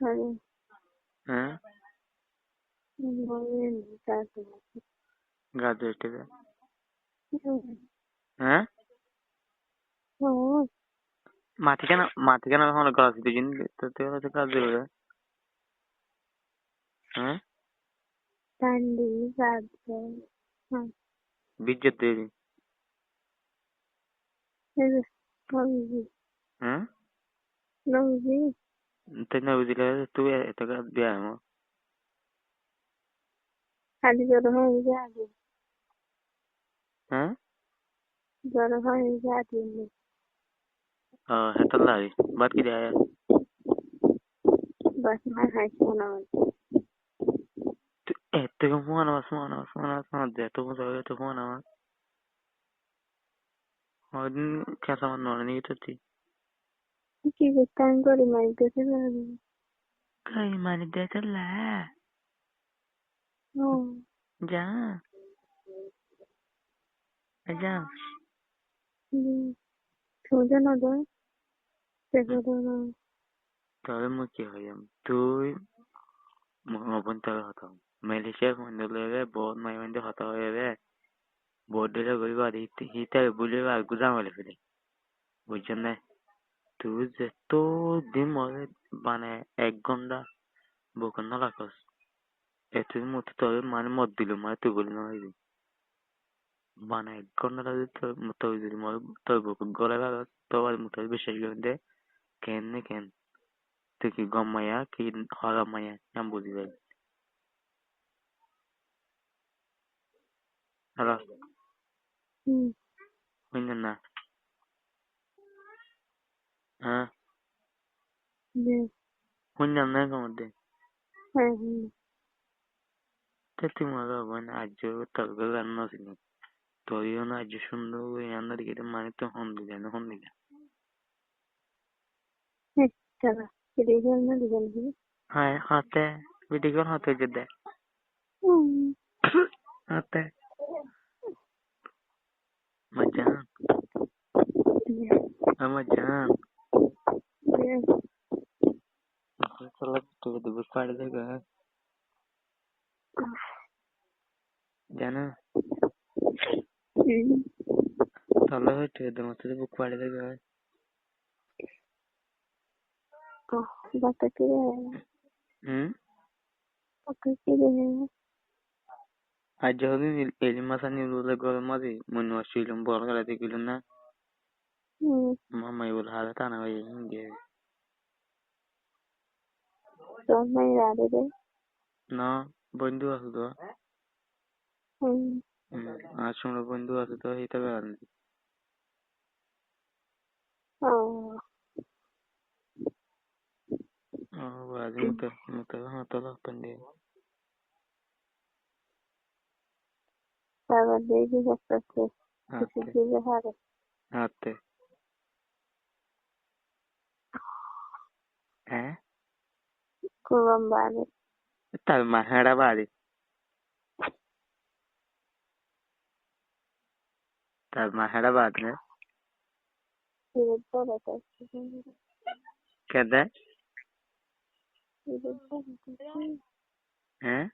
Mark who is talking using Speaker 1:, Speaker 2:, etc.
Speaker 1: अरे
Speaker 2: हैं
Speaker 1: बोलिए क्या
Speaker 2: गाते हैं
Speaker 1: समझ
Speaker 2: हैं
Speaker 1: ओ
Speaker 2: mati kan hon kelas itu jin te kelas dulu हैं
Speaker 1: ठंडी रात है हाँ
Speaker 2: बिजत दे
Speaker 1: फिर नौजी
Speaker 2: हैं
Speaker 1: नौजी
Speaker 2: te na uzile tu te ka biya mo
Speaker 1: खाली
Speaker 2: हैं
Speaker 1: जरा है जाती है
Speaker 2: है तल्ला बात की जाए
Speaker 1: बस मैं है सुना
Speaker 2: te ko mo de to mo to mo na odin ka sa no ni to ti
Speaker 1: कि टाइम को रिमाइंड कैसे कर
Speaker 2: kai mani de talla
Speaker 1: ओ
Speaker 2: ja ja
Speaker 1: सोचा ना दो देखो तो ना
Speaker 2: tole mo ki hoyam তুই mo pun ta hata malaysia mon le बहुत mai mon de hata hoye बहुत दिले गई बात हिता बुले बात गुजाम वाले फिर বুঝছেন না তুই যে তো দিন মরে মানে 1 ঘন্টা বোকান না লাগাস এত মত তো মানে মত দিল মানে তুই বলি না হইবি মানে 1 ঘন্টা লাগে তো মত দিল মরে তো বোকান গলা লাগাস তো আর মত বেশি গন্ডে কেন তুই কি গম্মায়া কি হরামায়া আমি বুঝি ভাই হ্যালো বুঝলেন না হ্যাঁ শুনলাম না কমতে তুই মজা হবে না আজ তবে রান্না ছিল তোরিও না আজ সুন্দর রান্না দিকে মানে তো হন দিলে
Speaker 1: चला वीडियो में दिखा
Speaker 2: हाँ हाते वीडियो हाते जदे हाते मजान मजान चलो तो दुबई पाड़ देगा जाना चलो तो दम से बुक पाड़ देगा
Speaker 1: बात क्या है
Speaker 2: आज जो भी एलिमा सानी रोले गोल मारी मनुआ शिलम बोल कर आते किलो ना मामा ये बोल हालत आना भाई ये
Speaker 1: तो मैं याद है
Speaker 2: ना बंधु आसु तो आज सुनो बंधु आसु तो ही तब आने आज मुते हाँ तो ला पंडे
Speaker 1: सागर देगी सकते किसी चीज़ हारे
Speaker 2: हाते हैं
Speaker 1: कुवंबाने
Speaker 2: तब महड़ा बारी तब महड़ा बात है
Speaker 1: ये तो रहता
Speaker 2: कहते
Speaker 1: है
Speaker 2: हैं